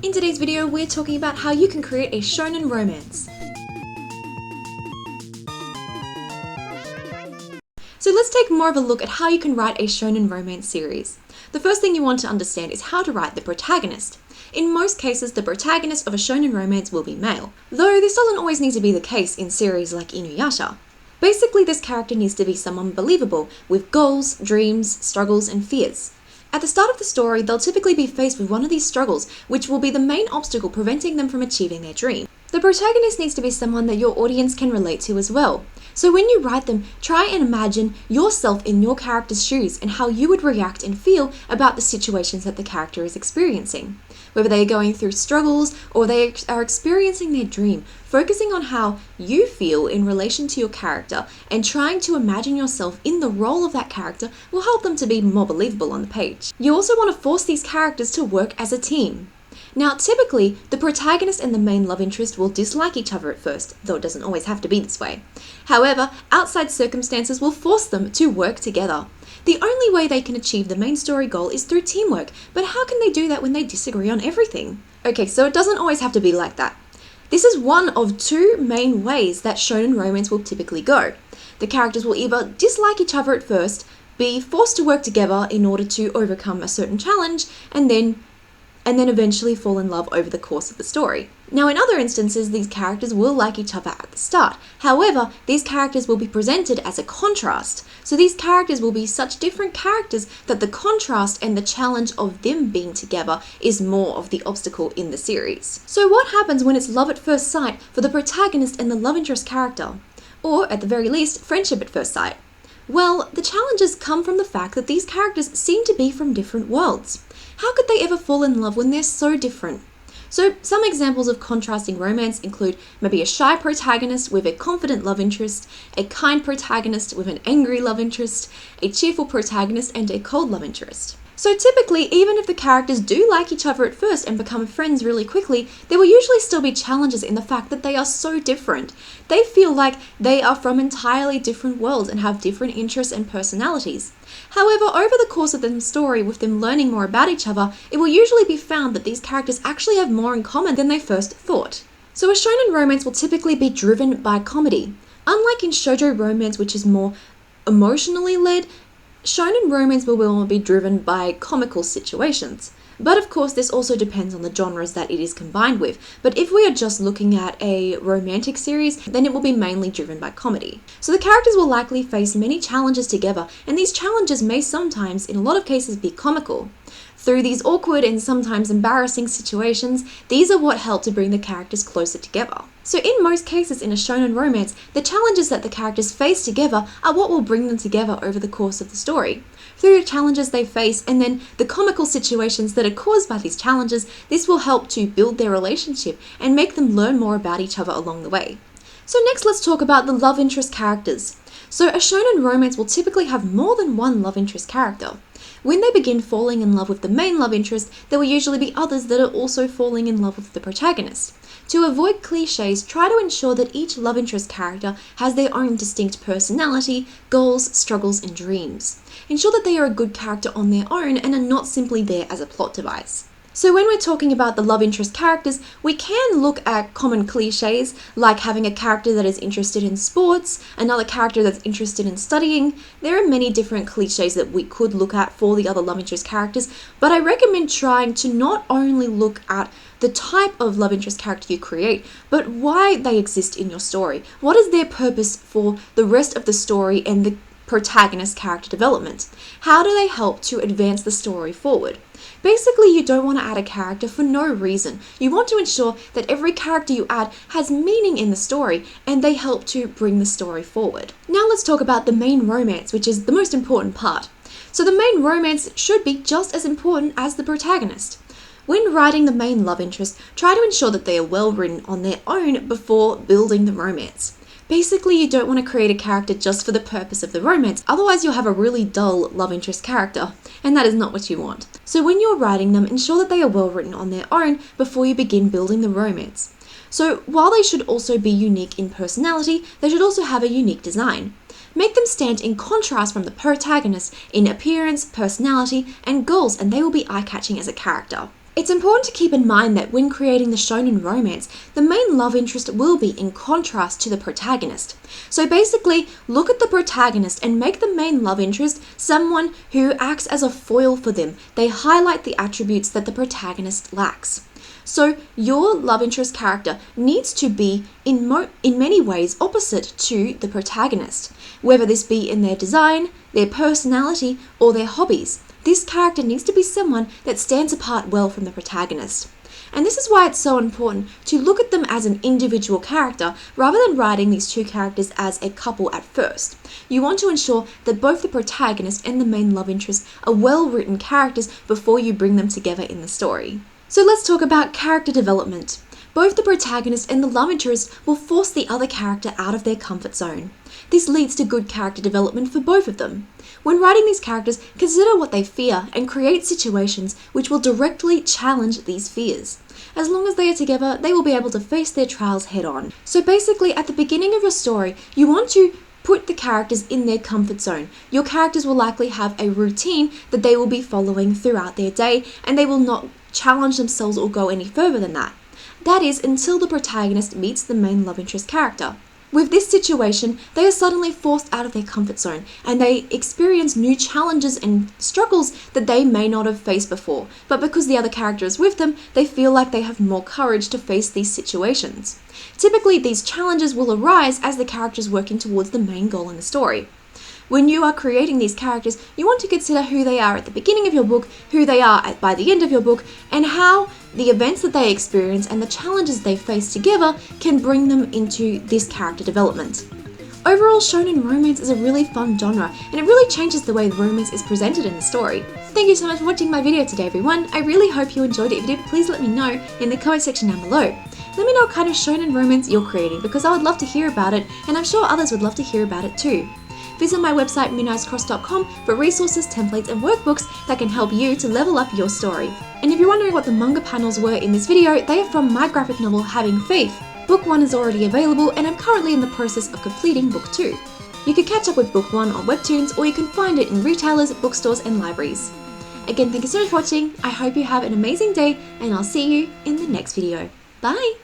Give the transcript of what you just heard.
In today's video, we're talking about how you can create a shonen romance. So let's take more of a look at how you can write a shonen romance series. The first thing you want to understand is how to write the protagonist. In most cases, the protagonist of a shonen romance will be male, though this doesn't always need to be the case in series like Inuyasha. Basically, this character needs to be someone believable, with goals, dreams, struggles, and fears. At the start of the story, they'll typically be faced with one of these struggles, which will be the main obstacle preventing them from achieving their dream. The protagonist needs to be someone that your audience can relate to as well. So when you write them, try and imagine yourself in your character's shoes and how you would react and feel about the situations that the character is experiencing. Whether they are going through struggles or they are experiencing their dream, focusing on how you feel in relation to your character and trying to imagine yourself in the role of that character will help them to be more believable on the page. You also want to force these characters to work as a team. Now, typically, the protagonist and the main love interest will dislike each other at first, though it doesn't always have to be this way. However, outside circumstances will force them to work together. The only way they can achieve the main story goal is through teamwork, but how can they do that when they disagree on everything? Okay, so it doesn't always have to be like that. This is one of two main ways that shonen romance will typically go. The characters will either dislike each other at first, be forced to work together in order to overcome a certain challenge, and then eventually fall in love over the course of the story. Now, in other instances, these characters will like each other at the start. However, these characters will be presented as a contrast. So these characters will be such different characters that the contrast and the challenge of them being together is more of the obstacle in the series. So what happens when it's love at first sight for the protagonist and the love interest character? Or, at the very least, friendship at first sight? Well, the challenges come from the fact that these characters seem to be from different worlds. How could they ever fall in love when they're so different? So some examples of contrasting romance include maybe a shy protagonist with a confident love interest, a kind protagonist with an angry love interest, a cheerful protagonist and a cold love interest. So typically, even if the characters do like each other at first and become friends really quickly, there will usually still be challenges in the fact that they are so different. They feel like they are from entirely different worlds and have different interests and personalities. However, over the course of the story, with them learning more about each other, it will usually be found that these characters actually have more in common than they first thought. So a shonen romance will typically be driven by comedy. Unlike in shoujo romance, which is more emotionally led, shonen romance will be driven by comical situations. But of course, this also depends on the genres that it is combined with. But if we are just looking at a romantic series, then it will be mainly driven by comedy. So the characters will likely face many challenges together, and these challenges may sometimes, in a lot of cases, be comical. Through these awkward and sometimes embarrassing situations, these are what help to bring the characters closer together. So in most cases in a shonen romance, the challenges that the characters face together are what will bring them together over the course of the story. Through the challenges they face and then the comical situations that are caused by these challenges, this will help to build their relationship and make them learn more about each other along the way. So next, let's talk about the love interest characters. So a shonen romance will typically have more than one love interest character. When they begin falling in love with the main love interest, there will usually be others that are also falling in love with the protagonist. To avoid cliches, try to ensure that each love interest character has their own distinct personality, goals, struggles, and dreams. Ensure that they are a good character on their own and are not simply there as a plot device. So when we're talking about the love interest characters, we can look at common cliches like having a character that is interested in sports, another character that's interested in studying. There are many different cliches that we could look at for the other love interest characters, but I recommend trying to not only look at the type of love interest character you create, but why they exist in your story. What is their purpose for the rest of the story and the protagonist character development? How do they help to advance the story forward? Basically, you don't want to add a character for no reason. You want to ensure that every character you add has meaning in the story and they help to bring the story forward. Now let's talk about the main romance, which is the most important part. So the main romance should be just as important as the protagonist. When writing the main love interest, try to ensure that they are well written on their own before building the romance. Basically, you don't want to create a character just for the purpose of the romance, otherwise you'll have a really dull love interest character, and that is not what you want. So when you're writing them, ensure that they are well written on their own before you begin building the romance. So while they should also be unique in personality, they should also have a unique design. Make them stand in contrast from the protagonist in appearance, personality, and goals, and they will be eye-catching as a character. It's important to keep in mind that when creating the shonen romance, the main love interest will be in contrast to the protagonist. So basically, look at the protagonist and make the main love interest someone who acts as a foil for them. They highlight the attributes that the protagonist lacks. So your love interest character needs to be in many ways opposite to the protagonist, whether this be in their design, their personality, or their hobbies. This character needs to be someone that stands apart well from the protagonist. And this is why it's so important to look at them as an individual character rather than writing these two characters as a couple at first. You want to ensure that both the protagonist and the main love interest are well-written characters before you bring them together in the story. So let's talk about character development. Both the protagonist and the love interest will force the other character out of their comfort zone. This leads to good character development for both of them. When writing these characters, consider what they fear and create situations which will directly challenge these fears. As long as they are together, they will be able to face their trials head on. So basically, at the beginning of your story, you want to put the characters in their comfort zone. Your characters will likely have a routine that they will be following throughout their day, and they will not challenge themselves or go any further than that. That is, until the protagonist meets the main love interest character. With this situation, they are suddenly forced out of their comfort zone, and they experience new challenges and struggles that they may not have faced before. But because the other character is with them, they feel like they have more courage to face these situations. Typically, these challenges will arise as the characters working towards the main goal in the story. When you are creating these characters, you want to consider who they are at the beginning of your book, who they are by the end of your book, and how the events that they experience and the challenges they face together can bring them into this character development. Overall, shonen romance is a really fun genre, and it really changes the way romance is presented in the story. Thank you so much for watching my video today, everyone. I really hope you enjoyed it. If you did, please let me know in the comment section down below. Let me know what kind of shonen romance you're creating, because I would love to hear about it, and I'm sure others would love to hear about it too. Visit my website mooneyescross.com for resources, templates, and workbooks that can help you to level up your story. And if you're wondering what the manga panels were in this video, they are from my graphic novel Having Faith. Book 1 is already available, and I'm currently in the process of completing Book 2. You can catch up with Book 1 on Webtoons, or you can find it in retailers, bookstores, and libraries. Again, thank you so much for watching. I hope you have an amazing day, and I'll see you in the next video. Bye!